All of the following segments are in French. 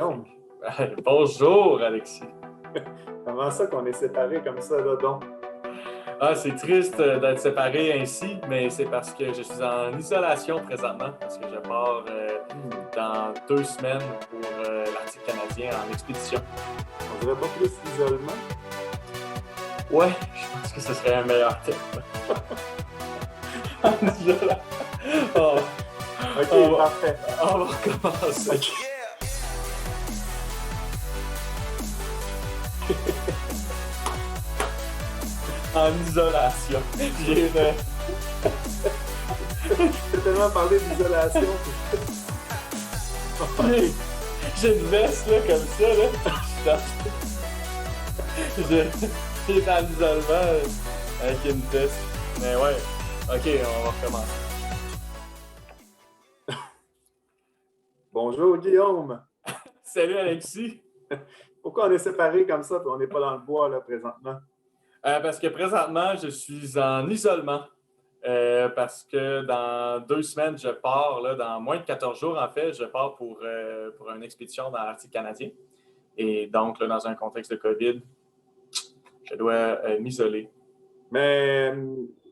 Guillaume. Bonjour, Alexis. Comment ça qu'on est séparés comme ça, là, donc? Ah, c'est triste d'être séparés ainsi, mais c'est parce que je suis en isolation présentement, parce que je pars dans 2 semaines pour l'Arctique canadien en expédition. On dirait pas plus isolement? Ouais, je pense que ce serait un meilleur terme. Oh. Ok, parfait. On va recommencer. Okay. En isolation. J'ai tellement parlé d'isolation. J'ai une veste là, comme ça. Là. J'ai dans l'isolement avec une veste. Mais ouais, ok, on va recommencer. Bonjour Guillaume. Salut Alexis. Pourquoi on est séparés comme ça et on n'est pas dans le bois là présentement? Parce que présentement, je suis en isolement. Parce que dans 2 semaines, je pars, là, dans moins de 14 jours, en fait, je pars pour une expédition dans l'Arctique canadien. Et donc, là, dans un contexte de COVID, je dois m'isoler. Mais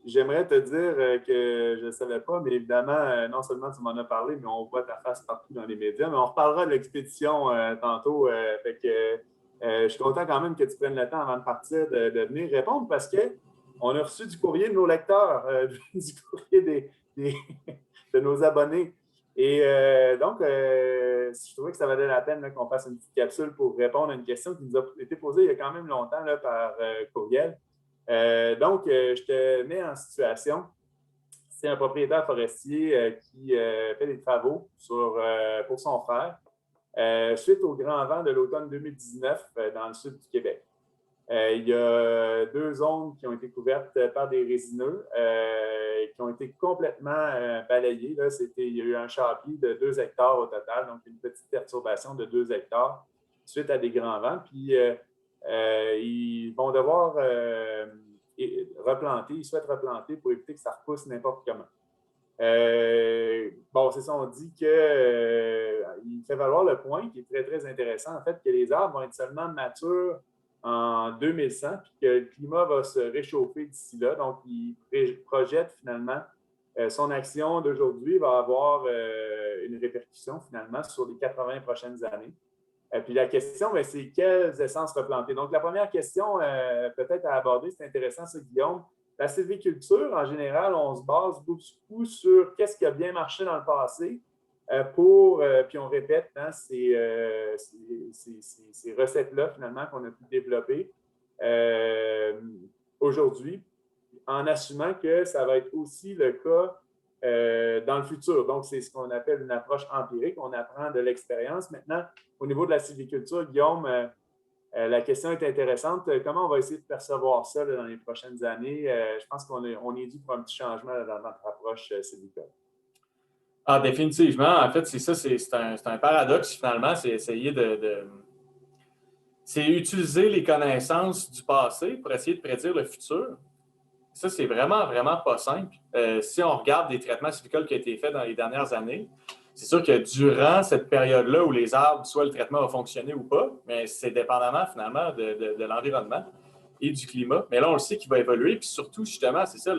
j'aimerais te dire que je ne savais pas, mais évidemment, non seulement tu m'en as parlé, mais on voit ta face partout dans les médias. Mais on reparlera de l'expédition tantôt. Fait que je suis content quand même que tu prennes le temps avant de partir de venir répondre parce qu'on a reçu du courrier de nos lecteurs, du courrier de nos abonnés. Et donc, je trouvais que ça valait la peine là, qu'on fasse une petite capsule pour répondre à une question qui nous a été posée il y a quand même longtemps là, par courriel. Donc, je te mets en situation. C'est un propriétaire forestier qui fait des travaux pour son frère suite au grand vent de l'automne 2019 dans le sud du Québec. Il y a 2 zones qui ont été couvertes par des résineux qui ont été complètement balayées. Là, il y a eu un chapitre de 2 hectares au total, donc une petite perturbation de 2 hectares suite à des grands vents. Puis, ils vont devoir replanter, ils souhaitent replanter pour éviter que ça repousse n'importe comment. Bon, c'est ça, on dit qu'il fait valoir le point, qui est très, très intéressant, en fait, que les arbres vont être seulement matures en 2100, puis que le climat va se réchauffer d'ici là. Donc, il projette finalement son action d'aujourd'hui va avoir une répercussion finalement sur les 80 prochaines années. Puis la question, c'est quelles essences replanter? Donc, la première question, peut-être à aborder, c'est intéressant, ça, Guillaume. La sylviculture, en général, on se base beaucoup sur qu'est-ce qui a bien marché dans le passé puis on répète ces recettes-là, finalement, qu'on a pu développer aujourd'hui, en assumant que ça va être aussi le cas dans le futur. Donc, c'est ce qu'on appelle une approche empirique. On apprend de l'expérience. Maintenant, au niveau de la sylviculture, Guillaume, la question est intéressante. Comment on va essayer de percevoir ça là, dans les prochaines années? Je pense qu'on est dû pour un petit changement là, dans notre approche sylvicole. Ah, définitivement. En fait, c'est ça, c'est un paradoxe finalement. C'est essayer c'est utiliser les connaissances du passé pour essayer de prédire le futur. Ça, c'est vraiment, vraiment pas simple. Si on regarde des traitements sylvicoles qui ont été faits dans les dernières années, c'est sûr que durant cette période-là où les arbres, soit le traitement va fonctionner ou pas, mais c'est dépendamment finalement de l'environnement et du climat. Mais là, on le sait qu'il va évoluer. Puis surtout, justement, c'est ça,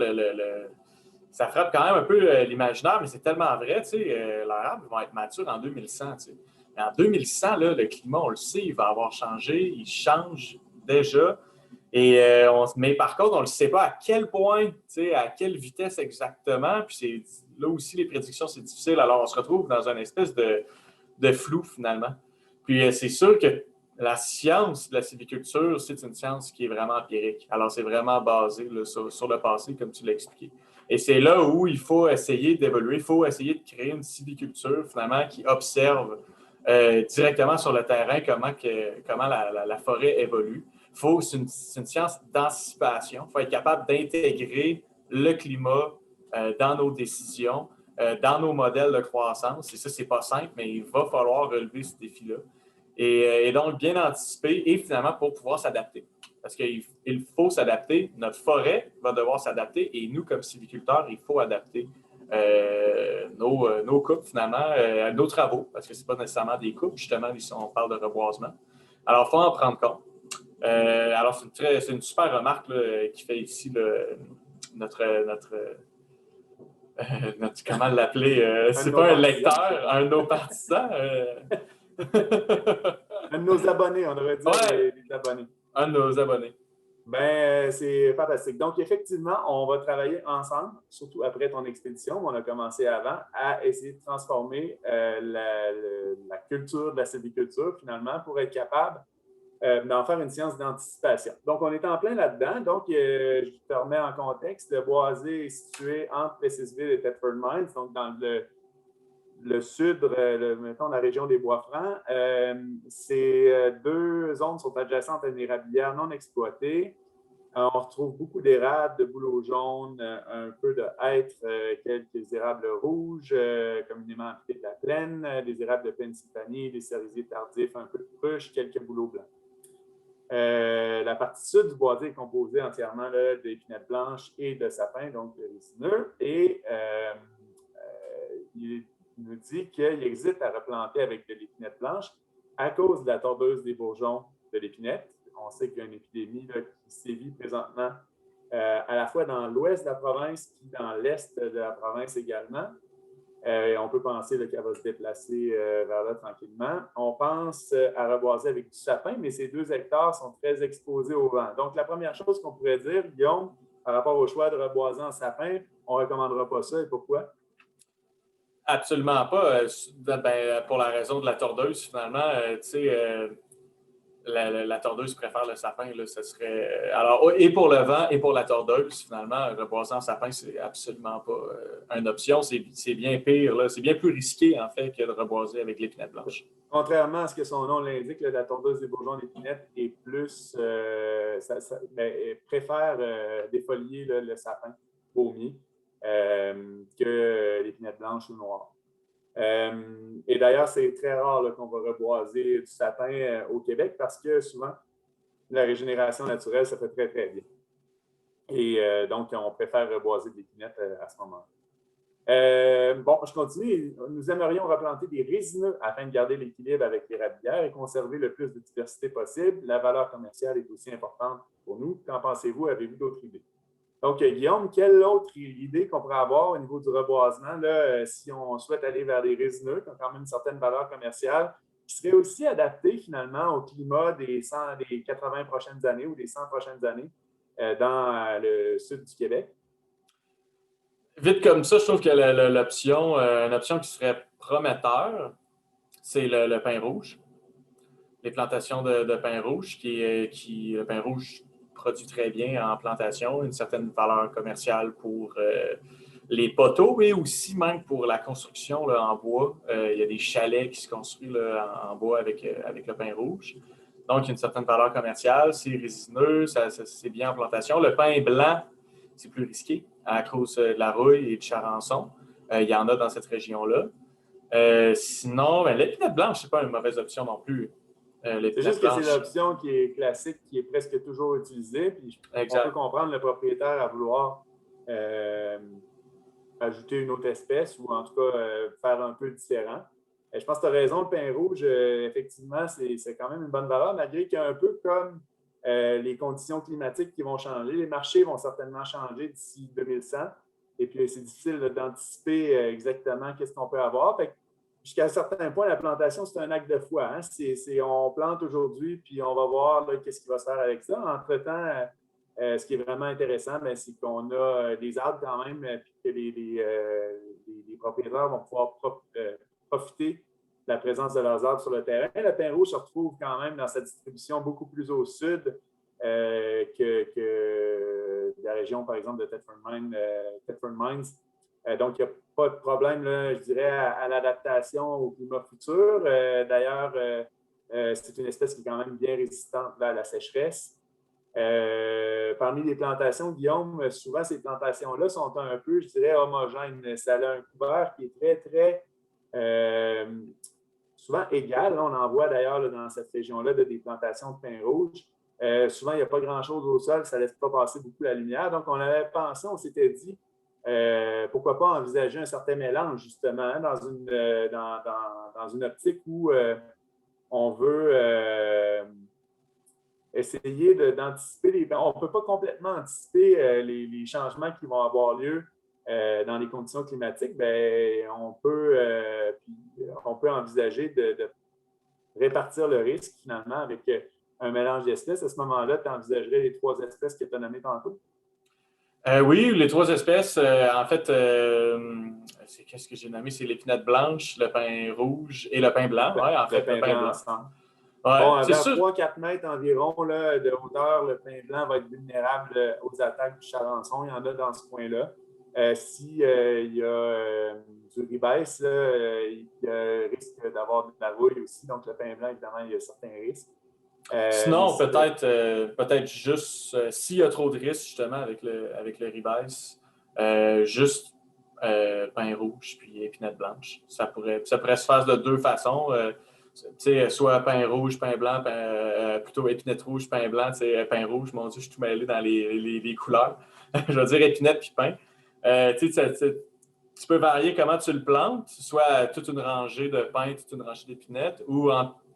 ça frappe quand même un peu l'imaginaire, mais c'est tellement vrai. Leurs arbres vont être matures en 2100. Mais en 2100, là, le climat, on le sait, il va avoir changé. Il change déjà. Mais par contre, on ne le sait pas à quel point, à quelle vitesse exactement. Puis là aussi, les prédictions, c'est difficile. Alors, on se retrouve dans une espèce de flou, finalement. Puis, c'est sûr que la science de la sylviculture, c'est une science qui est vraiment empirique. Alors, c'est vraiment basé là, sur le passé, comme tu l'as expliqué. Et c'est là où il faut essayer d'évoluer. Il faut essayer de créer une sylviculture, finalement, qui observe directement sur le terrain comment la forêt évolue. C'est une science d'anticipation. Il faut être capable d'intégrer le climat dans nos décisions, dans nos modèles de croissance. Et ça, c'est pas simple, mais il va falloir relever ce défi-là. Et donc, bien anticiper et finalement pour pouvoir s'adapter. Parce qu'il faut s'adapter. Notre forêt va devoir s'adapter et nous, comme sylviculteurs, il faut adapter nos coupes, finalement, nos travaux, parce que ce n'est pas nécessairement des coupes, justement, ici, on parle de reboisement. Alors, il faut en prendre compte. Alors, c'est une super remarque là, qui fait ici notre comment l'appeler? C'est pas un lecteur, un de nos partisans. Un de nos abonnés, on devrait dire les abonnés. Un de nos abonnés. Ben, c'est fantastique. Donc, effectivement, on va travailler ensemble, surtout après ton expédition, on a commencé avant, à essayer de transformer la culture de la sylviculture, finalement, pour être capable d'en faire une science d'anticipation. Donc, on est en plein là-dedans. Donc, je te remets en contexte. Le boisé est situé entre Plessisville et Thetford Mines, donc dans le sud, mettons la région des Bois-Francs. Ces deux zones sont adjacentes à une érablière non exploitée. On retrouve beaucoup d'érables, de bouleaux jaunes, un peu de hêtre, quelques érables rouges, communément appelés de la plaine, des érables de Pennsylvanie, des cerisiers tardifs, un peu de pruche, quelques bouleaux blancs. La partie sud du boisé est composée entièrement d'épinettes blanches et de sapins, donc de résineux. Et il nous dit qu'il existe à replanter avec de l'épinette blanche à cause de la tordeuse des bourgeons de l'épinette. On sait qu'il y a une épidémie qui sévit présentement à la fois dans l'ouest de la province et dans l'est de la province également. On peut penser qu'elle va se déplacer vers là tranquillement. On pense à reboiser avec du sapin, mais ces 2 hectares sont très exposés au vent. Donc, la première chose qu'on pourrait dire, Guillaume, par rapport au choix de reboiser en sapin, on ne recommandera pas ça. Et pourquoi? Absolument pas. Pour la raison de la tordeuse, finalement, la tordeuse préfère le sapin. Là, ce serait, alors, et pour le vent et pour la tordeuse, finalement, reboiser en sapin, c'est absolument pas une option. C'est bien pire. Là. C'est bien plus risqué, en fait, que de reboiser avec l'épinette blanche. Contrairement à ce que son nom l'indique, la tordeuse des bourgeons d'épinette est plus, préfère défolier le sapin pommier que l'épinette blanche ou noire. Et d'ailleurs, c'est très rare qu'on va reboiser du sapin au Québec parce que souvent, la régénération naturelle, ça fait très, très bien. Et donc, on préfère reboiser de l'épinette à ce moment-là. Bon, je continue. Nous aimerions replanter des résineux afin de garder l'équilibre avec les rabières et conserver le plus de diversité possible. La valeur commerciale est aussi importante pour nous. Qu'en pensez-vous? Avez-vous d'autres idées? Donc, Guillaume, quelle autre idée qu'on pourrait avoir au niveau du reboisement, là, si on souhaite aller vers des résineux qui ont quand même une certaine valeur commerciale, qui serait aussi adapté finalement au climat des 80 prochaines années ou des 100 prochaines années dans le sud du Québec? Vite comme ça, je trouve que l'option, une option qui serait prometteur, c'est le pin rouge. Les plantations de pin rouge, le pin rouge produit très bien en plantation, une certaine valeur commerciale pour les poteaux et aussi même pour la construction là, en bois. Il y a des chalets qui se construisent là, en bois avec le pin rouge. Donc, il y a une certaine valeur commerciale. C'est résineux, c'est bien en plantation. Le pin blanc, c'est plus risqué à cause de la rouille et du charançon. Il y en a dans cette région-là. Sinon, l'épinette blanche, ce n'est pas une mauvaise option non plus. C'est juste que c'est l'option qui est classique, qui est presque toujours utilisée. Puis on peut comprendre le propriétaire à vouloir ajouter une autre espèce ou en tout cas faire un peu différent. Je pense que tu as raison, le pain rouge, effectivement, c'est quand même une bonne valeur, malgré qu'il y a un peu comme les conditions climatiques qui vont changer. Les marchés vont certainement changer d'ici 2100. Et puis, c'est difficile d'anticiper exactement qu'est-ce qu'on peut avoir. Fait que, jusqu'à un certain point, la plantation, c'est un acte de foi. Hein? On plante aujourd'hui, puis on va voir qu'est-ce qui va se faire avec ça. Entre-temps, ce qui est vraiment intéressant, c'est qu'on a des arbres quand même, puis que les propriétaires vont pouvoir profiter de la présence de leurs arbres sur le terrain. Le pin rouge se retrouve quand même dans sa distribution beaucoup plus au sud que la région, par exemple, de Thetford Mines. Donc, il n'y a pas de problème, là, je dirais, à l'adaptation au climat futur. D'ailleurs, c'est une espèce qui est quand même bien résistante à la sécheresse. Parmi les plantations, Guillaume, souvent ces plantations-là sont un peu, je dirais, homogènes. Ça a un couvert qui est très, très souvent égal. Là, on en voit d'ailleurs dans cette région-là des plantations de pin rouge. Souvent, il n'y a pas grand-chose au sol, ça ne laisse pas passer beaucoup la lumière. Donc, on avait pensé, on s'était dit pourquoi pas envisager un certain mélange, justement, hein, dans une optique où on veut essayer d'anticiper on ne peut pas complètement anticiper les changements qui vont avoir lieu dans les conditions climatiques. Bien, on peut envisager de répartir le risque, finalement, avec un mélange d'espèces. À ce moment-là, tu envisagerais les 3 espèces que tu as nommées tantôt? Oui, les 3 espèces, en fait, qu'est-ce que j'ai nommé? C'est l'épinette blanche, le pin rouge et le pin blanc. Oui, en fait, le pin blanc. Ensemble. Ouais, bon, c'est vers sûr. 3-4 mètres environ là, de hauteur, le pin blanc va être vulnérable aux attaques du charançon. Il y en a dans ce coin-là. S'il y a du ribes, il y a risque d'avoir de la rouille aussi. Donc, le pin blanc, évidemment, il y a certains risques. Sinon, peut-être juste, s'il y a trop de risques, justement, avec le ribes, juste pain rouge puis épinette blanche. Ça pourrait se faire de 2 façons. Soit pain rouge, pain blanc, plutôt épinette rouge, pain blanc, pain rouge. Mon Dieu, je suis tout mêlé dans les couleurs. Je veux dire épinette puis pain. Tu peux varier comment tu le plantes, soit toute une rangée de pain, toute une rangée d'épinettes, ou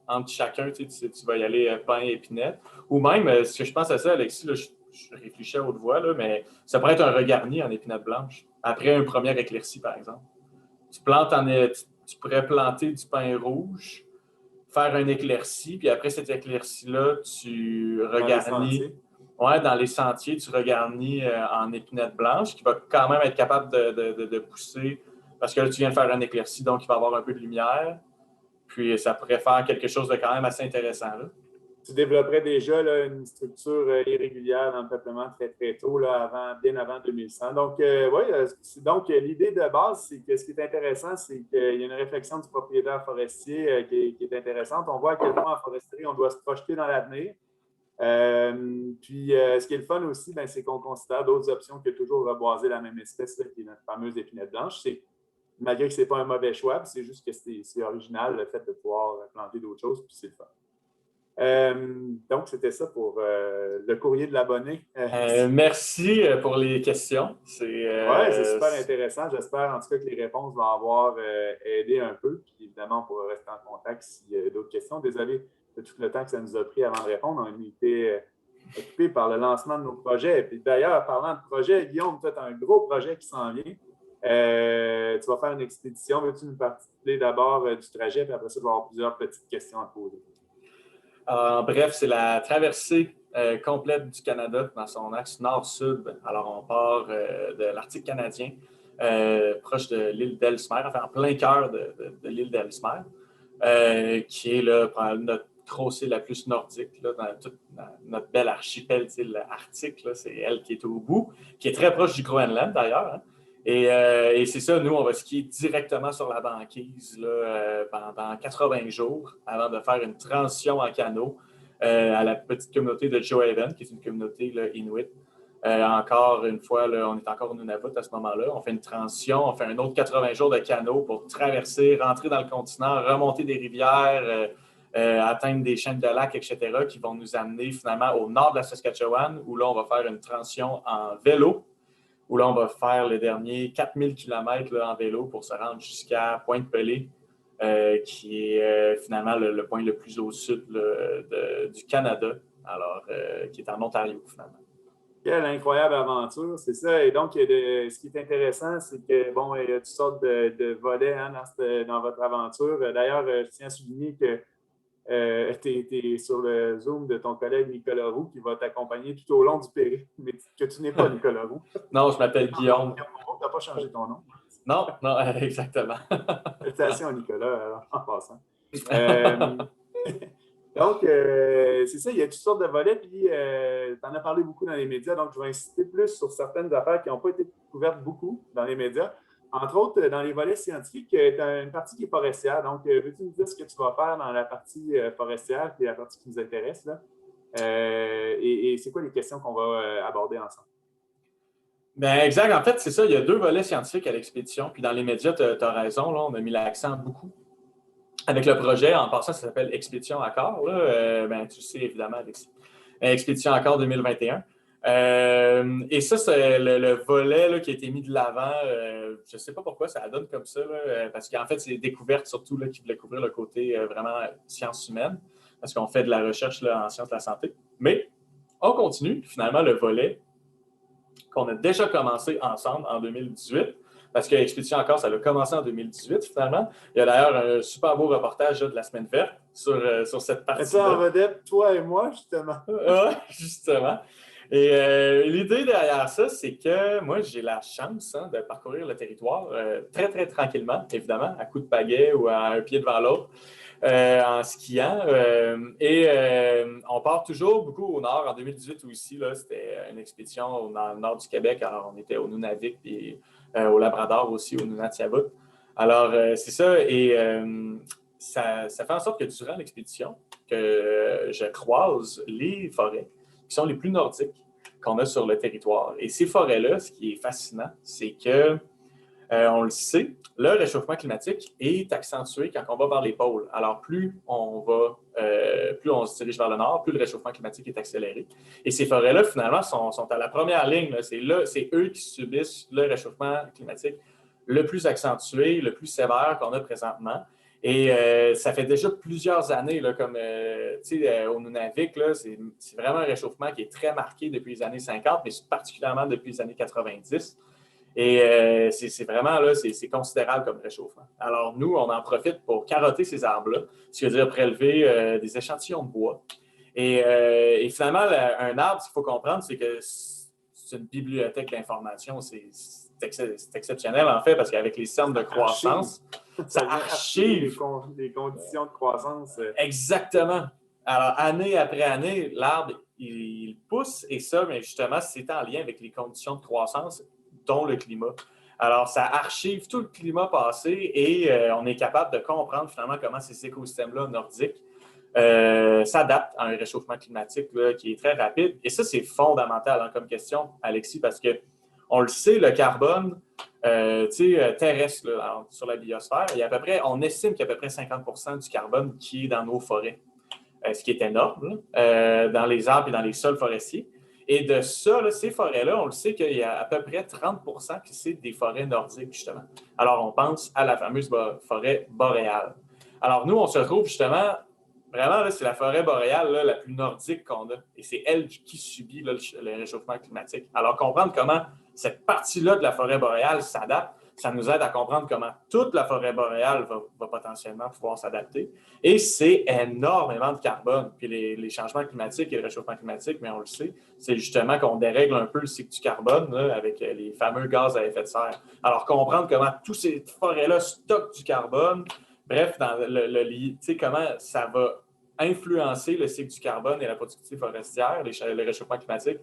entre chacun, tu vas y aller pain et épinette. Ou même, ce que je pense à ça, Alexis, là, je réfléchis à haute voix, là, mais ça pourrait être un regarni en épinette blanche, après un premier éclairci, par exemple. Tu pourrais planter du pain rouge, faire un éclairci, puis après cet éclairci-là, tu regarnis. Dans les sentiers, tu regarnis en épinette blanche, qui va quand même être capable de pousser, parce que là, tu viens de faire un éclairci, donc il va avoir un peu de lumière. Puis ça pourrait faire quelque chose de quand même assez intéressant. Là. Tu développerais déjà là, une structure irrégulière dans le peuplement très, très tôt, là, bien avant 2100. Donc, donc l'idée de base, c'est que ce qui est intéressant, c'est qu'il y a une réflexion du propriétaire forestier qui est intéressante. On voit à quel point en foresterie, on doit se projeter dans l'avenir. Ce qui est le fun aussi, c'est qu'on considère d'autres options que toujours reboiser la même espèce, là, qui est notre fameuse épinette blanche. Malgré que ce n'est pas un mauvais choix, c'est juste que c'est original le fait de pouvoir planter d'autres choses, puis c'est le fun. Donc, c'était ça pour le courrier de l'abonné. Merci pour les questions. C'est super intéressant. J'espère en tout cas que les réponses vont avoir aidé un peu. Puis évidemment, on pourra rester en contact s'il y a d'autres questions. Désolé de tout le temps que ça nous a pris avant de répondre. On a été occupés par le lancement de nos projets. Puis d'ailleurs, parlant de projet, Guillaume, tu as un gros projet qui s'en vient. Tu vas faire une expédition. Veux-tu nous parler d'abord du trajet, puis après ça, tu vas avoir plusieurs petites questions à poser. Bref, c'est la traversée complète du Canada dans son axe nord-sud. Alors, on part de l'Arctique canadien, proche de l'île d'Ellesmer, enfin en plein cœur de l'île d'Ellesmer, qui est là, notre grosse île la plus nordique, là, dans notre bel archipel arctique. C'est elle qui est au bout, qui est très proche du Groenland d'ailleurs. Hein. Et c'est ça, nous, on va skier directement sur la banquise là, pendant 80 jours avant de faire une transition en canot à la petite communauté de Joe Haven, qui est une communauté là, inuit. Encore une fois, là, on est encore au Nunavut à ce moment-là. On fait une transition, on fait un autre 80 jours de canot pour traverser, rentrer dans le continent, remonter des rivières, atteindre des chaînes de lacs, etc., qui vont nous amener finalement au nord de la Saskatchewan, où là, on va faire une transition en vélo, où là, on va faire le dernier 4000 km là, en vélo pour se rendre jusqu'à Pointe-Pelée, qui est finalement le point le plus au sud là, du Canada, alors qui est en Ontario, finalement. Quelle incroyable aventure, c'est ça. Et donc, ce qui est intéressant, c'est que, bon, il y a toutes sortes de volets hein, dans votre aventure. D'ailleurs, je tiens à souligner que tu es sur le Zoom de ton collègue Nicolas Roux qui va t'accompagner tout au long du périple, mais que tu n'es pas Nicolas Roux. Non, je m'appelle Guillaume. Tu n'as pas changé ton nom. Non, exactement. Félicitations Nicolas, en passant. Donc, c'est ça, il y a toutes sortes de volets, puis tu en as parlé beaucoup dans les médias, donc je vais insister plus sur certaines affaires qui n'ont pas été couvertes beaucoup dans les médias. Entre autres, dans les volets scientifiques, tu as une partie qui est forestière. Donc, veux-tu nous dire ce que tu vas faire dans la partie forestière, qui est la partie qui nous intéresse, là? Et c'est quoi les questions qu'on va aborder ensemble? Bien, exact. En fait, c'est ça. Il y a 2 volets scientifiques à l'expédition. Puis dans les médias, tu as raison, là, on a mis l'accent beaucoup. Avec le projet, en passant, ça s'appelle Expédition Accord. Là, tu sais, évidemment, Expédition Accord 2021. Et ça, c'est le volet là, qui a été mis de l'avant. Je ne sais pas pourquoi ça donne comme ça, là, parce qu'en fait, c'est des découvertes surtout là, qui voulaient couvrir le côté vraiment sciences humaines, parce qu'on fait de la recherche là, en sciences de la santé. Mais on continue, finalement, le volet qu'on a déjà commencé ensemble en 2018, parce que Expédition Encore, ça a commencé en 2018, finalement. Il y a d'ailleurs un super beau reportage là, de la Semaine verte sur cette partie-là. Et ça, en vedette, toi et moi, justement. Justement. Et l'idée derrière ça, c'est que moi, j'ai la chance de parcourir le territoire très, très tranquillement, évidemment, à coups de pagaie ou à un pied devant l'autre, en skiant. On part toujours beaucoup au nord. En 2018 aussi, là, c'était une expédition dans le nord du Québec. Alors, on était au Nunavik et au Labrador aussi, au Nunatiavut. Alors, c'est ça. Et ça fait en sorte que durant l'expédition, que je croise les forêts qui sont les plus nordiques qu'on a sur le territoire. Et ces forêts-là, ce qui est fascinant, c'est que, on le sait, le réchauffement climatique est accentué quand on va vers les pôles. Alors, plus on se dirige vers le nord, plus le réchauffement climatique est accéléré. Et ces forêts-là, finalement, sont à la première ligne. Là. C'est eux qui subissent le réchauffement climatique le plus accentué, le plus sévère qu'on a présentement. Et ça fait déjà plusieurs années, là, comme au Nunavik, là, c'est vraiment un réchauffement qui est très marqué depuis les années 50, mais particulièrement depuis les années 90. Et c'est vraiment, là, c'est considérable comme réchauffement. Alors, nous, on en profite pour carotter ces arbres-là, ce qui veut dire prélever des échantillons de bois. Et finalement, un arbre, ce qu'il faut comprendre, c'est que c'est une bibliothèque d'informations. C'est exceptionnel, en fait, parce qu'avec les cernes de croissance, ça archive les conditions de croissance. Exactement. Alors, année après année, l'arbre, il pousse, et ça, mais justement, c'est en lien avec les conditions de croissance, dont le climat. Alors, ça archive tout le climat passé et on est capable de comprendre finalement comment ces écosystèmes-là nordiques s'adaptent à un réchauffement climatique là, qui est très rapide. Et ça, c'est fondamental hein, comme question, Alexis, parce que on le sait, le carbone terrestre là, alors, sur la biosphère, on estime qu'il y a à peu près 50% du carbone qui est dans nos forêts, ce qui est énorme, dans les arbres et dans les sols forestiers. Et de ça, là, ces forêts-là, on le sait qu'il y a à peu près 30% qui c'est des forêts nordiques, justement. Alors, on pense à la fameuse forêt boréale. Alors, nous, on se retrouve justement, vraiment, là, c'est la forêt boréale là, la plus nordique qu'on a. Et c'est elle qui subit là, le réchauffement climatique. Alors, comprendre comment cette partie-là de la forêt boréale s'adapte, ça nous aide à comprendre comment toute la forêt boréale va potentiellement pouvoir s'adapter. Et c'est énormément de carbone. Puis les changements climatiques et le réchauffement climatique, mais on le sait, c'est justement qu'on dérègle un peu le cycle du carbone là, avec les fameux gaz à effet de serre. Alors, comprendre comment toutes ces forêts-là stockent du carbone, bref, dans comment ça va influencer le cycle du carbone et la productivité forestière, le réchauffement climatique,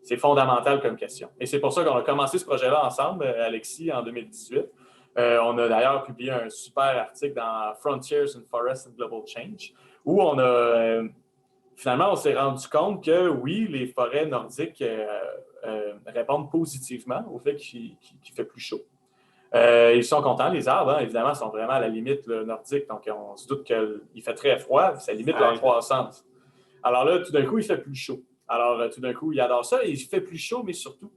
c'est fondamental comme question. Et c'est pour ça qu'on a commencé ce projet-là ensemble, Alexis, en 2018. On a d'ailleurs publié un super article dans Frontiers in Forest and Global Change, où finalement, on s'est rendu compte que oui, les forêts nordiques répondent positivement au fait qu'il fait plus chaud. Ils sont contents, les arbres, hein, évidemment, sont vraiment à la limite nordique, donc on se doute qu'il fait très froid, ça limite leur croissance. Alors là, tout d'un coup, il fait plus chaud. Alors, tout d'un coup, ils adorent ça. Et il fait plus chaud, mais surtout,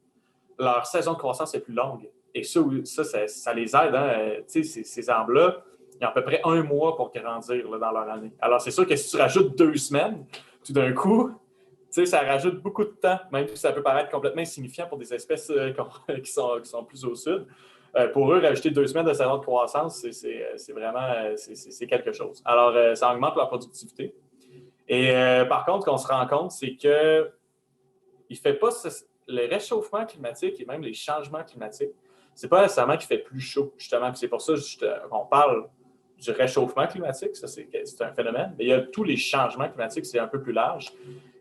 leur saison de croissance est plus longue. Et ça les aide. Hein? Ces arbres-là, ils ont à peu près 1 mois pour grandir là, dans leur année. Alors, c'est sûr que si tu rajoutes 2 semaines, tout d'un coup, ça rajoute beaucoup de temps, même si ça peut paraître complètement insignifiant pour des espèces qui sont plus au sud. Pour eux, rajouter 2 semaines de saison de croissance, c'est vraiment c'est quelque chose. Alors, ça augmente leur productivité. Et par contre, ce qu'on se rend compte, c'est que il fait pas le réchauffement climatique et même les changements climatiques, c'est pas nécessairement qu'il fait plus chaud, justement. Puis c'est pour ça qu'on parle du réchauffement climatique, ça c'est un phénomène, mais il y a tous les changements climatiques, c'est un peu plus large.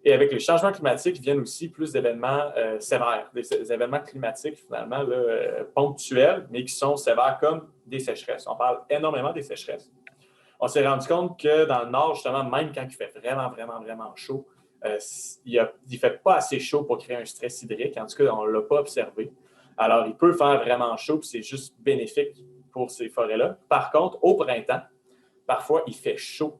Et avec les changements climatiques viennent aussi plus d'événements sévères, des événements climatiques finalement là, ponctuels, mais qui sont sévères comme des sécheresses. On parle énormément des sécheresses. On s'est rendu compte que dans le nord, justement, même quand il fait vraiment, vraiment, vraiment chaud, il ne fait pas assez chaud pour créer un stress hydrique. En tout cas, on ne l'a pas observé. Alors, il peut faire vraiment chaud, puis c'est juste bénéfique pour ces forêts-là. Par contre, au printemps, parfois, il fait chaud.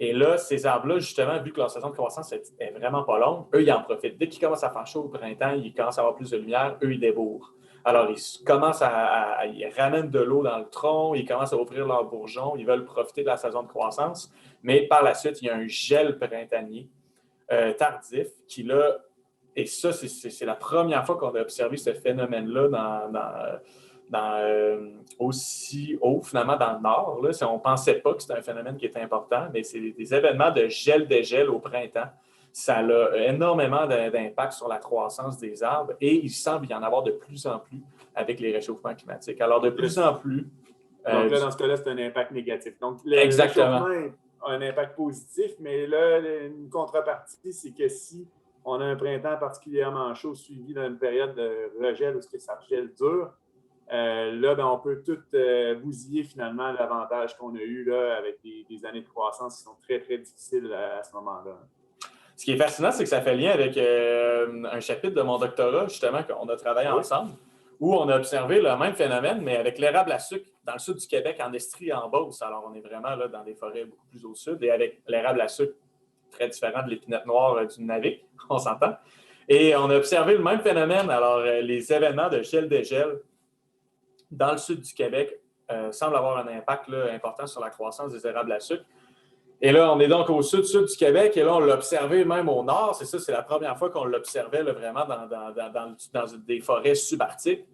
Et là, ces arbres-là, justement, vu que leur saison de croissance est vraiment pas longue, eux, ils en profitent. Dès qu'il commence à faire chaud au printemps, ils commencent à avoir plus de lumière, eux, ils débourrent. Alors, ils commencent ils ramènent de l'eau dans le tronc, ils commencent à ouvrir leurs bourgeons, ils veulent profiter de la saison de croissance. Mais par la suite, il y a un gel printanier tardif qui, là, et ça, c'est la première fois qu'on a observé ce phénomène-là aussi haut, finalement, dans le nord. Là. On ne pensait pas que c'était un phénomène qui était important, mais c'est des événements de gel-dégel au printemps. Ça a énormément d'impact sur la croissance des arbres et il semble y en avoir de plus en plus avec les réchauffements climatiques. Alors, de plus en plus... Donc là, dans ce cas-là, c'est un impact négatif. Donc, le exactement. réchauffement a un impact positif, mais là, une contrepartie, c'est que si on a un printemps particulièrement chaud suivi d'une période de regel où ça gèle dur, là, on peut tout bousiller finalement l'avantage qu'on a eu là, avec des années de croissance qui sont très, très difficiles à ce moment-là. Ce qui est fascinant, c'est que ça fait lien avec un chapitre de mon doctorat, justement, qu'on a travaillé ensemble, où on a observé le même phénomène, mais avec l'érable à sucre dans le sud du Québec, en Estrie et en Beauce. Alors, on est vraiment là dans des forêts beaucoup plus au sud, et avec l'érable à sucre très différent de l'épinette noire du Nunavik, on s'entend. Et on a observé le même phénomène. Alors, les événements de gel-dégel dans le sud du Québec semblent avoir un impact là, important sur la croissance des érables à sucre. Et là, on est donc au sud du Québec, et là, on l'a observé même au nord. C'est ça, c'est la première fois qu'on l'observait là, vraiment dans des forêts subarctiques.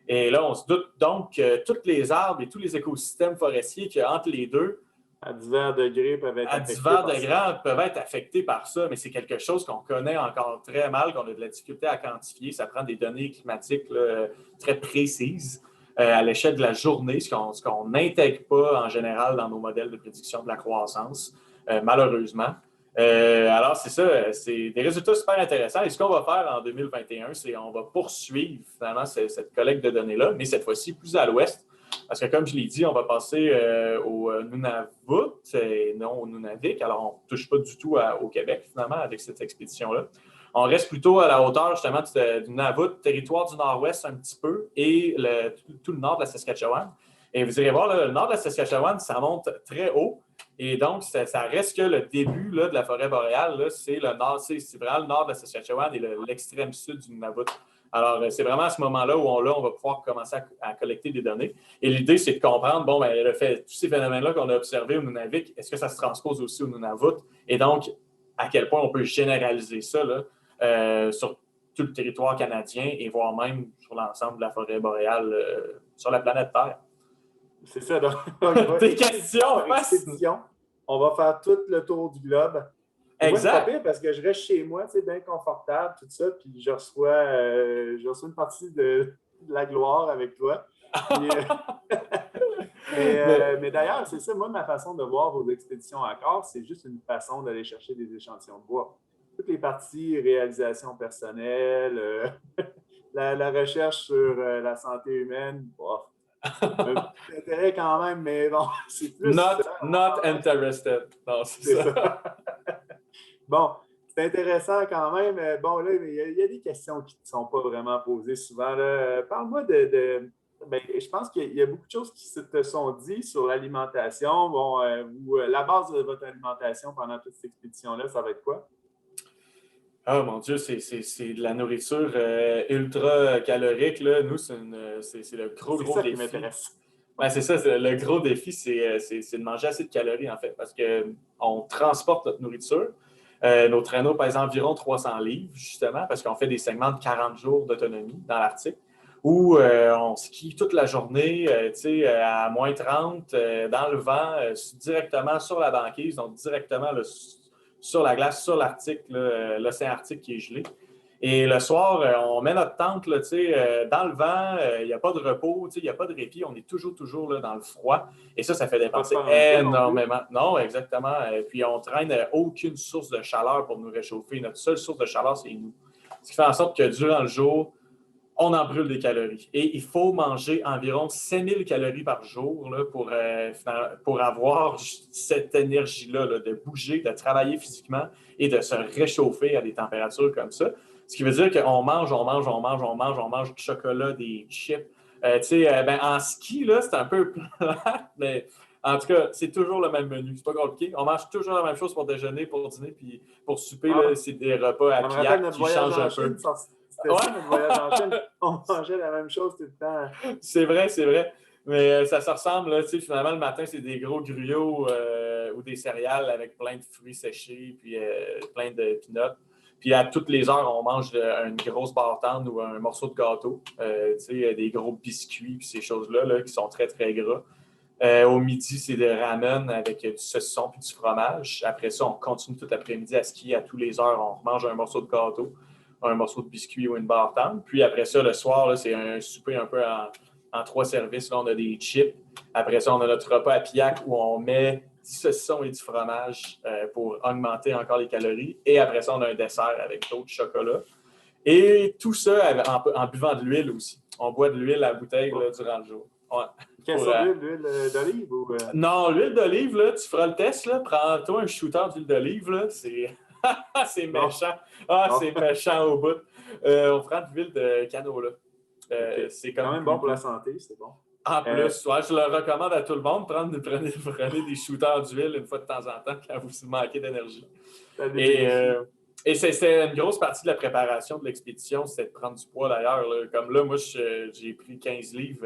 Et là, on se doute donc que tous les arbres et tous les écosystèmes forestiers qu'il y a entre les deux, à divers degrés, peuvent être affectés par ça, mais c'est quelque chose qu'on connaît encore très mal, qu'on a de la difficulté à quantifier. Ça prend des données climatiques là, très précises à l'échelle de la journée, ce qu'on n'intègre pas en général dans nos modèles de prédiction de la croissance, malheureusement. Alors, c'est ça, c'est des résultats super intéressants. Et ce qu'on va faire en 2021, c'est qu'on va poursuivre finalement cette collecte de données-là, mais cette fois-ci plus à l'ouest. Parce que, comme je l'ai dit, on va passer au Nunavut et non au Nunavik. Alors, on ne touche pas du tout au Québec, finalement, avec cette expédition-là. On reste plutôt à la hauteur, justement, du Nunavut, territoire du nord-ouest un petit peu, et tout le nord de la Saskatchewan. Et vous irez voir, là, le nord de la Saskatchewan, ça monte très haut. Et donc, ça reste que le début là, de la forêt boréale, là, c'est le nord, c'est vraiment le nord de la Saskatchewan et l'extrême sud du Nunavut. Alors, c'est vraiment à ce moment-là où on va pouvoir commencer à collecter des données. Et l'idée, c'est de comprendre, tous ces phénomènes-là qu'on a observés au Nunavik, est-ce que ça se transpose aussi au Nunavut? Et donc, à quel point on peut généraliser ça là, sur tout le territoire canadien et voire même sur l'ensemble de la forêt boréale sur la planète Terre. C'est ça. Donc, des questions. On va faire tout le tour du globe. Moi, c'est pas pire parce que je reste chez moi, bien confortable, tout ça, puis je reçois une partie de la gloire avec toi. Puis, mais d'ailleurs, c'est ça, moi, ma façon de voir vos expéditions à corps, c'est juste une façon d'aller chercher des échantillons de bois. Toutes les parties réalisation personnelle, la recherche sur la santé humaine, bof. Intérêt quand même, mais bon, c'est plus... Not interested. Non, c'est ça. Bon, c'est intéressant quand même. Bon, là, il y a des questions qui ne sont pas vraiment posées souvent. Parle-moi je pense qu'il y a beaucoup de choses qui se te sont dites sur l'alimentation. Bon, la base de votre alimentation pendant toute cette expédition-là, ça va être quoi? Oh mon Dieu, c'est de la nourriture ultra calorique. Là. Nous, c'est le gros défi. Qui m'intéresse. Ouais, c'est ça, le gros défi, c'est de manger assez de calories, en fait, parce qu'on transporte notre nourriture. Nos traîneaux pèsent environ 300 livres, justement, parce qu'on fait des segments de 40 jours d'autonomie dans l'Arctique, où on skie toute la journée, à moins 30, dans le vent, directement sur la banquise, donc directement sur la glace, sur l'Arctique, l'océan Arctique qui est gelé. Et le soir, on met notre tente là, dans le vent, il n'y a pas de repos, il n'y a pas de répit, on est toujours là, dans le froid. Et ça fait dépenser énormément. Non, exactement. Et puis, on ne traîne aucune source de chaleur pour nous réchauffer. Notre seule source de chaleur, c'est nous. Ce qui fait en sorte que durant le jour, on en brûle des calories. Et il faut manger environ 5000 calories par jour là, pour avoir cette énergie-là là, de bouger, de travailler physiquement et de se réchauffer à des températures comme ça. Ce qui veut dire qu'on mange du chocolat, des chips. En ski, là, c'est un peu plate, mais En tout cas, c'est toujours le même menu. C'est pas compliqué. On mange toujours la même chose pour déjeuner, pour dîner, puis pour souper, Ah, là, c'est des repas à ça me rappelle pillac notre qui voyage changent en un peu. Chine. C'était ça, notre voyage en Chine. On mangeait la même chose tout le temps. C'est vrai, c'est vrai. Mais ça se ressemble, là, tu sais, finalement, le matin, c'est des gros gruyos ou des céréales avec plein de fruits séchés, puis plein de peanuts. Puis à toutes les heures, on mange une grosse barre tendre ou un morceau de gâteau. Tu sais, des gros biscuits, puis ces choses-là là, qui sont très, très gras. Au midi, c'est des ramen avec du saucisson puis du fromage. Après ça, on continue tout l'après-midi à skier. À tous les heures, on mange un morceau de gâteau, un morceau de biscuit ou une barre tendre. Puis après ça, le soir, là, c'est un souper un peu en 3 services. Là, on a des chips. Après ça, on a notre repas à pillac où on met du saucisson et du fromage pour augmenter encore les calories. Et après ça, on a un dessert avec d'autres chocolats. Et tout ça en buvant de l'huile aussi. On boit de l'huile à la bouteille là, durant le jour. Ouais. Quelle sorte d'huile? L'huile d'olive ou... Non, l'huile d'olive, là, tu feras le test, là. Prends-toi un shooter d'huile d'olive, là. C'est c'est méchant. Ah, Non. c'est méchant au bout. On prend de l'huile de canola. Okay. C'est quand comme même bon pour la santé, c'est bon. En plus, ouais, je le recommande à tout le monde. Prenez des shooters d'huile une fois de temps en temps quand vous manquez d'énergie. Et c'était une grosse partie de la préparation de l'expédition, c'était de prendre du poids d'ailleurs. Comme là, moi, j'ai pris 15 livres.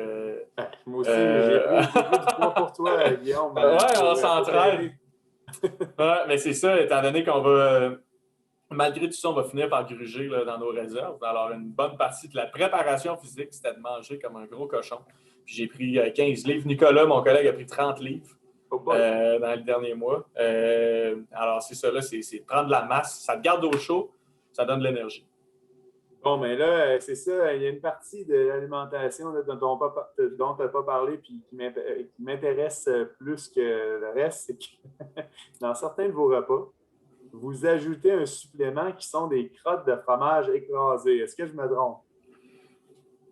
Moi aussi, j'ai pris du poids pour toi, Guillaume. Ouais, on s'entraide. Ouais, mais c'est ça, étant donné qu'on va, malgré tout ça, on va finir par gruger là, dans nos réserves. Alors, une bonne partie de la préparation physique, c'était de manger comme un gros cochon. Puis j'ai pris 15 livres. Nicolas, mon collègue, a pris 30 livres. Dans les derniers mois. Alors, c'est ça, là, c'est de prendre de la masse. Ça te garde au chaud, ça donne de l'énergie. Bon, mais là, c'est ça, il y a une partie de l'alimentation dont tu n'as pas parlé puis qui m'intéresse plus que le reste, c'est que dans certains de vos repas, vous ajoutez un supplément qui sont des crottes de fromage écrasées. Est-ce que je me trompe?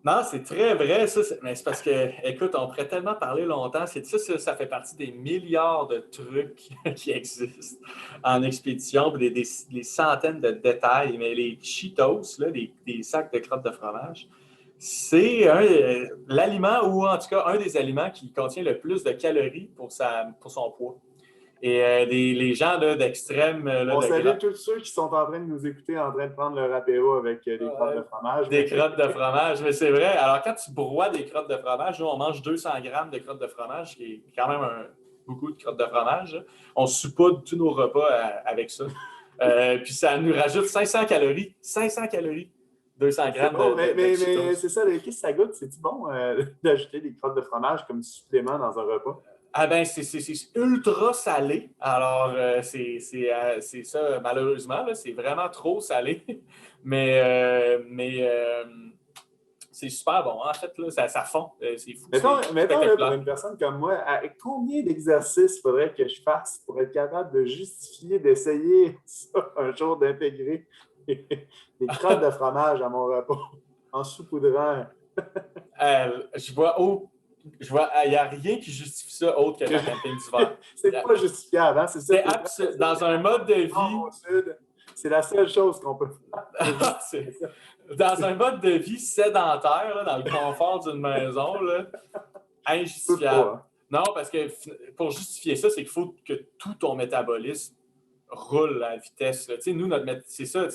Non, c'est très vrai, ça. Mais c'est parce que, écoute, on pourrait tellement parler longtemps. Ça fait partie des milliards de trucs qui existent en expédition, des centaines de détails. Mais les Cheetos, là, des sacs de crottes de fromage, c'est l'aliment ou en tout cas un des aliments qui contient le plus de calories pour son poids. Et les gens d'extrême... On salue tous ceux qui sont en train de nous écouter, en train de prendre leur apéro avec des crottes de fromage. Des crottes de fromage, mais c'est vrai. Alors, quand tu broies des crottes de fromage, nous, on mange 200 grammes de crottes de fromage, qui est quand même beaucoup de crottes de fromage. On saupoudre tous nos repas avec ça. Puis ça nous rajoute 500 calories. 500 calories. 200 grammes bon, de mais c'est ça, qu'est-ce que ça goûte? C'est-tu bon d'ajouter des crottes de fromage comme supplément dans un repas? Ah ben, c'est ultra salé. Alors, c'est ça, malheureusement, là, c'est vraiment trop salé. mais c'est super bon. En fait, là, ça fond. C'est fou. Mettons là, pour une personne comme moi, combien d'exercices faudrait que je fasse pour être capable de justifier, d'essayer ça un jour, d'intégrer des crottes de fromage à mon repas en saupoudrant? Je vois, il n'y a rien qui justifie ça autre que le camping d'hiver. C'est pas justifiable, hein? C'est ça. Dans un mode de vie. C'est la seule chose qu'on peut faire. Dans un mode de vie sédentaire, là, dans le confort d'une maison, là, injustifiable. Non, parce que pour justifier ça, c'est qu'il faut que tout ton métabolisme roule à vitesse. Nous, c'est ça,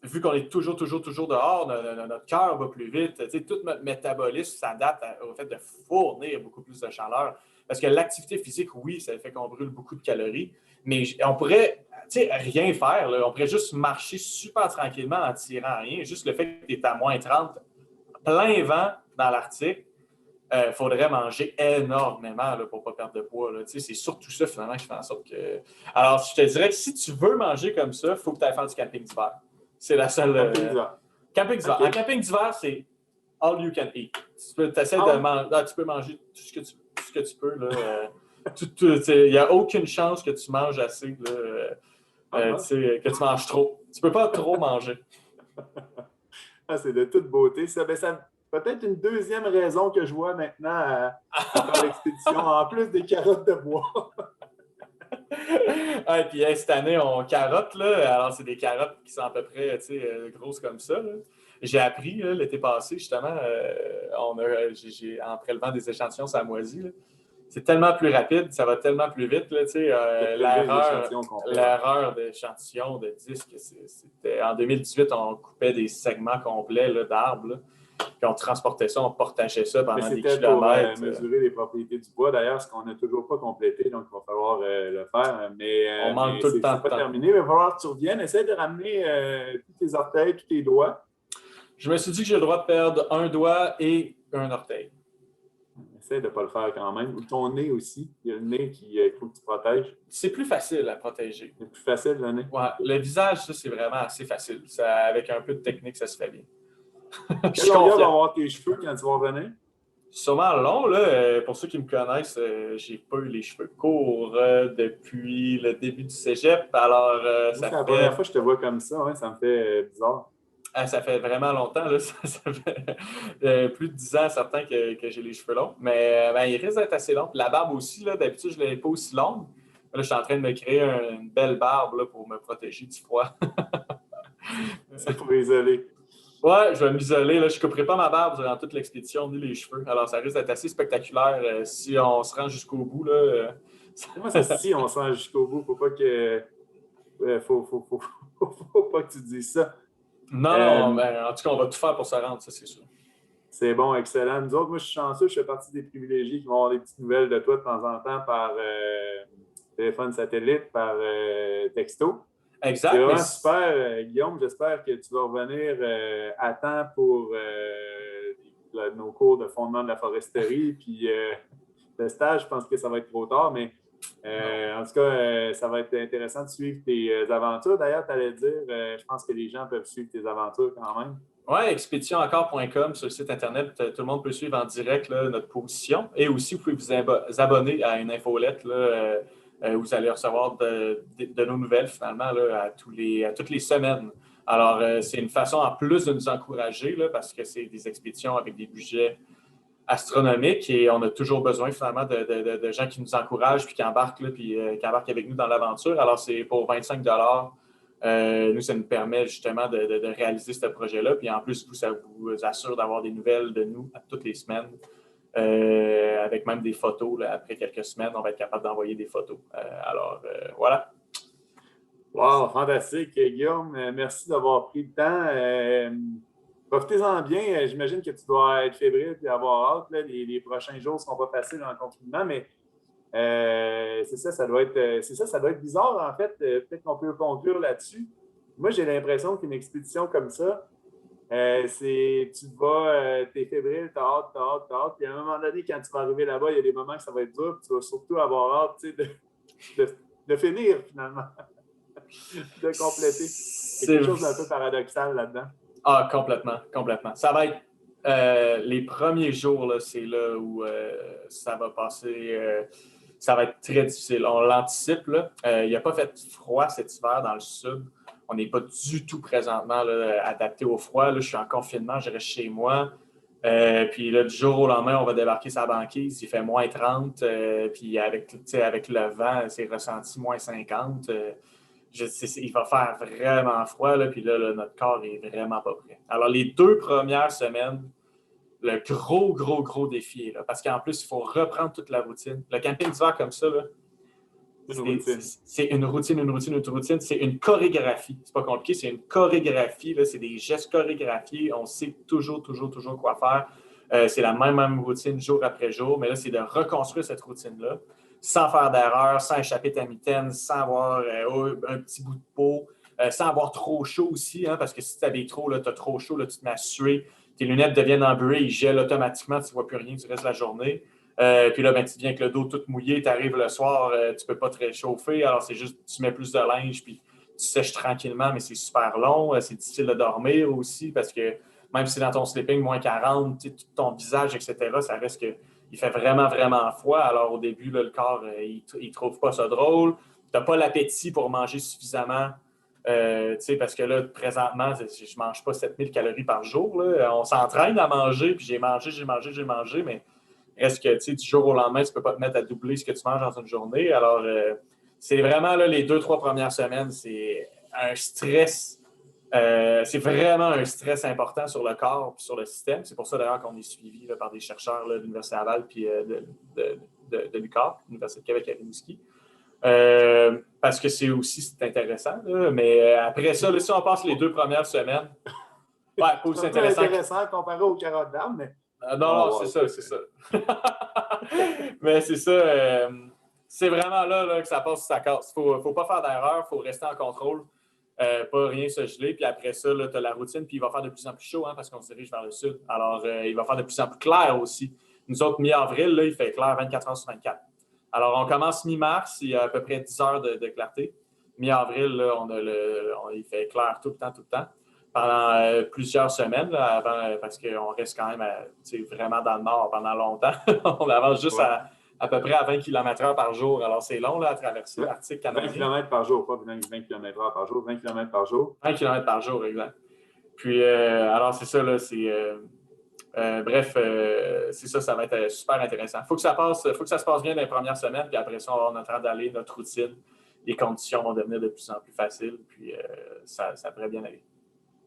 vu qu'on est toujours dehors, notre cœur va plus vite. Tout notre métabolisme s'adapte au fait de fournir beaucoup plus de chaleur. Parce que l'activité physique, oui, ça fait qu'on brûle beaucoup de calories, mais on pourrait rien faire. Là. On pourrait juste marcher super tranquillement en tirant rien. Juste le fait que tu es à moins 30, plein vent dans l'Arctique, il faudrait manger énormément là, pour ne pas perdre de poids. Là. C'est surtout ça, finalement, qui fait en sorte que... Alors, je te dirais que si tu veux manger comme ça, il faut que tu ailles faire du camping d'hiver. C'est la seule... Camping d'hiver. Okay. En camping d'hiver, c'est all you can eat. Tu peux manger tout ce que tu peux. Il n'y a aucune chance que tu manges assez, que tu manges trop. Tu ne peux pas trop manger. C'est de toute beauté. Ça peut-être une deuxième raison que je vois maintenant à faire l'expédition, en plus des carottes de bois. Puis cette année, on carotte. Là. Alors, c'est des carottes qui sont à peu près grosses comme ça. Là. J'ai appris l'été passé, justement, en prélevant des échantillons sur la moisie, là, c'est tellement plus rapide, ça va tellement plus vite. Là, l'erreur d'échantillon de disque, c'était en 2018, on coupait des segments complets là, d'arbres, là, puis on transportait ça, on partageait ça pendant des kilomètres. Pour mesurer les propriétés du bois, d'ailleurs, ce qu'on n'a toujours pas complété, donc il va falloir le faire. On manque tout le temps de temps. C'est pas terminé, il va falloir que tu reviennes. Essaye de ramener tous tes orteils, tous tes doigts. Je me suis dit que j'ai le droit de perdre un doigt et un orteil. Essaye de ne pas le faire quand même. Ou ton nez aussi. Il y a le nez qu'il faut que tu protèges. C'est plus facile à protéger. C'est plus facile, le nez? Ouais, le visage, ça, c'est vraiment assez facile. Ça, avec un peu de technique, ça se fait bien. Quelle longueur va avoir tes cheveux quand tu vas revenir? Sûrement long, là. Pour ceux qui me connaissent, j'ai pas eu les cheveux courts depuis le début du cégep. Alors, c'est la première fois que je te vois comme ça. Ça me fait bizarre. Ça fait vraiment longtemps. Là. Ça fait plus de 10 ans, certains, que j'ai les cheveux longs. Mais il risque d'être assez long. Puis la barbe aussi, là, d'habitude, je ne l'avais pas aussi longue. Là, je suis en train de me créer une belle barbe là, pour me protéger du froid. C'est pour isoler. Ouais, je vais m'isoler. Là. Je ne couperai pas ma barbe durant toute l'expédition, ni les cheveux. Alors, ça risque d'être assez spectaculaire si on se rend jusqu'au bout. Là, Moi, c'est si on se rend jusqu'au bout. Faut pas que... faut pas que tu dises ça. Non, mais en tout cas, on va tout faire pour se rendre, ça, c'est sûr. C'est bon, excellent. Nous autres, moi, je suis chanceux. Je fais partie des privilégiés qui vont avoir des petites nouvelles de toi de temps en temps par téléphone satellite, par texto. Exact. C'est vraiment super, Guillaume. J'espère que tu vas revenir à temps pour nos cours de fondement de la foresterie. Puis le stage, je pense que ça va être trop tard, mais en tout cas, ça va être intéressant de suivre tes aventures. D'ailleurs, tu allais dire, je pense que les gens peuvent suivre tes aventures quand même. Oui, expéditionencore.com sur le site Internet. Tout le monde peut suivre en direct là, notre position. Et aussi, vous pouvez vous abonner à une infolette là, où vous allez recevoir de nos nouvelles finalement là, à toutes les semaines. Alors, c'est une façon en plus de nous encourager là, parce que c'est des expéditions avec des budgets astronomiques et on a toujours besoin finalement de gens qui nous encouragent puis qui embarquent, là, puis, qui embarquent avec nous dans l'aventure. Alors, c'est pour 25 nous, ça nous permet justement de réaliser ce projet-là. Puis en plus, ça vous assure d'avoir des nouvelles de nous toutes les semaines. Avec même des photos. Là, après quelques semaines, on va être capable d'envoyer des photos. Voilà. Wow, fantastique, Guillaume. Merci d'avoir pris le temps. Profitez-en bien. J'imagine que tu dois être fébrile et avoir hâte. Là, les prochains jours ne seront pas faciles dans le confinement, mais c'est ça, ça doit être bizarre, en fait. Peut-être qu'on peut conclure là-dessus. Moi, j'ai l'impression qu'une expédition comme ça, tu vas, t'es fébrile, t'as hâte. Puis à un moment donné, quand tu vas arriver là-bas, il y a des moments que ça va être dur, puis tu vas surtout avoir hâte de finir, finalement, de compléter. C'est quelque chose d'un peu paradoxal là-dedans. Ah, complètement. Ça va être les premiers jours, là, c'est là où ça va passer. Ça va être très difficile. On l'anticipe. Il n'a pas fait froid cet hiver dans le sud. On n'est pas du tout présentement là, adapté au froid. Là, je suis en confinement, je reste chez moi. Puis là, du jour au lendemain, on va débarquer sa banquise. Il fait moins 30. Puis avec le vent, c'est ressenti moins 50. Il va faire vraiment froid. Là, puis là, notre corps est vraiment pas prêt. Alors, les 2 premières semaines, le gros défi est là. Parce qu'en plus, il faut reprendre toute la routine. Le camping d'hiver comme ça, là, c'est une routine. C'est une chorégraphie. C'est pas compliqué, c'est une chorégraphie. Là. C'est des gestes chorégraphiés. On sait toujours quoi faire. C'est la même routine jour après jour. Mais là, c'est de reconstruire cette routine-là sans faire d'erreur, sans échapper ta mitaine, sans avoir un petit bout de peau, sans avoir trop chaud aussi. Hein, parce que si tu avais trop, tu as trop chaud, là, tu te mets à suer. Tes lunettes deviennent embuées, ils gèlent automatiquement, tu ne vois plus rien du reste de la journée. Puis là, tu viens avec le dos tout mouillé, tu arrives le soir, tu ne peux pas te réchauffer. Alors, c'est juste, tu mets plus de linge, puis tu sèches tranquillement, mais c'est super long. C'est difficile de dormir aussi parce que même si dans ton sleeping, moins 40, tout ton visage, etc., ça reste qu'il fait vraiment froid. Alors, au début, là, le corps, il ne trouve pas ça drôle. Tu n'as pas l'appétit pour manger suffisamment. Parce que là, présentement, je ne mange pas 7000 calories par jour. Là. On s'entraîne à manger, puis j'ai mangé, mais reste que du jour au lendemain, tu ne peux pas te mettre à doubler ce que tu manges dans une journée. Alors, c'est vraiment là, les 2-3 premières semaines, c'est un stress. C'est vraiment un stress important sur le corps et sur le système. C'est pour ça d'ailleurs qu'on est suivi là, par des chercheurs là, de l'Université Laval puis de l'UQAM, l'Université de Québec à Rimouski. Parce que c'est intéressant. Là, mais après ça, là, si on passe les 2 premières semaines, pas aussi intéressant. C'est intéressant comparé aux carottes d'âme, mais. Non, c'est ça. Mais c'est ça. C'est vraiment là que ça passe ou ça casse. Il ne faut pas faire d'erreur, il faut rester en contrôle, pas rien se geler. Puis après ça, tu as la routine, puis il va faire de plus en plus chaud parce qu'on se dirige vers le sud. Alors, il va faire de plus en plus clair aussi. Nous autres, mi-avril, là, il fait clair 24 heures sur 24. Alors, on commence mi-mars, il y a à peu près 10 heures de clarté. Mi-avril, là, il fait clair tout le temps. Pendant plusieurs semaines, là, avant, parce qu'on reste quand même vraiment dans le nord pendant longtemps. On avance juste à peu près à 20 km/h par jour. Alors, c'est long là, à traverser l'Arctique canadien. 20 km par jour, pas 20 km/h par jour, 20 km par jour. 20 km par jour, exact. Puis, alors, c'est ça, là, bref, c'est ça va être super intéressant. Faut que ça se passe bien dans les premières semaines, puis après ça, on va avoir notre temps d'aller, notre routine. Les conditions vont devenir de plus en plus faciles, puis ça devrait bien aller.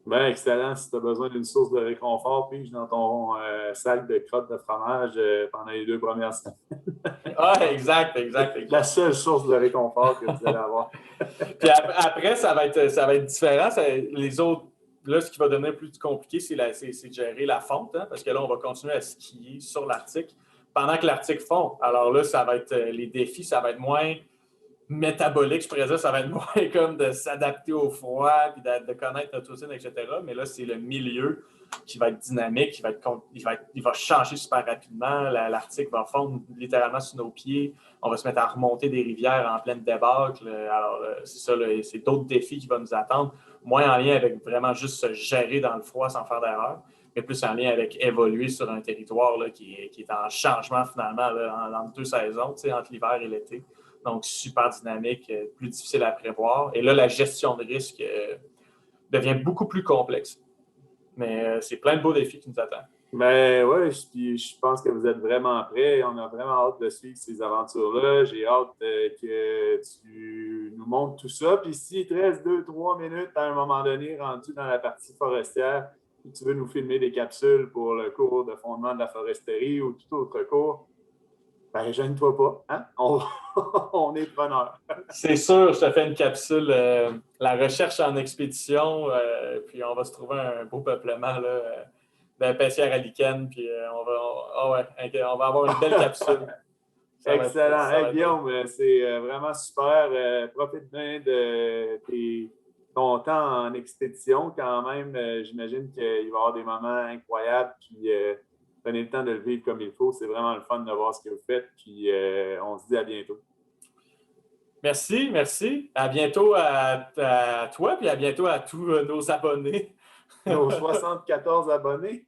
Bien, excellent. Si tu as besoin d'une source de réconfort, puis dans ton sac de crottes de fromage pendant les 2 premières semaines. Exact. La seule source de réconfort que vous allez avoir. Puis après, ça va être différent. Les autres, là, ce qui va devenir plus compliqué, c'est de gérer la fonte, parce que là, on va continuer à skier sur l'Arctique pendant que l'Arctique fond. Alors là, ça va être les défis, ça va être moins métabolique, je pourrais dire, ça va être moins comme de s'adapter au froid, puis de connaître notre routine, etc. Mais là, c'est le milieu qui va être dynamique, il va changer super rapidement. L'Arctique va fondre littéralement sous nos pieds. On va se mettre à remonter des rivières en pleine débâcle. Alors, c'est ça, c'est d'autres défis qui vont nous attendre. Moins en lien avec vraiment juste se gérer dans le froid sans faire d'erreur, mais plus en lien avec évoluer sur un territoire là, qui est en changement finalement là, entre 2 saisons, entre l'hiver et l'été. Donc, super dynamique, plus difficile à prévoir. Et là, la gestion de risque devient beaucoup plus complexe. Mais c'est plein de beaux défis qui nous attendent. Ben oui, je pense que vous êtes vraiment prêts. On a vraiment hâte de suivre ces aventures-là. J'ai hâte que tu nous montres tout ça. Puis s'il te reste 2-3 minutes à un moment donné, rendu dans la partie forestière, si tu veux nous filmer des capsules pour le cours de fondement de la foresterie ou tout autre cours, ben, gêne-toi pas, hein? On est preneurs. C'est sûr, je te fais une capsule, la recherche en expédition, puis on va se trouver un beau peuplement d'épaisseur à lichen, puis on va avoir une belle capsule. Excellent. Guillaume, c'est vraiment super. Profite bien de ton temps en expédition quand même. J'imagine qu'il va y avoir des moments incroyables, puis prenez le temps de le vivre comme il faut. C'est vraiment le fun de voir ce que vous faites. Puis on se dit à bientôt. Merci. À bientôt à toi, puis à bientôt à tous nos abonnés. Nos 74 abonnés.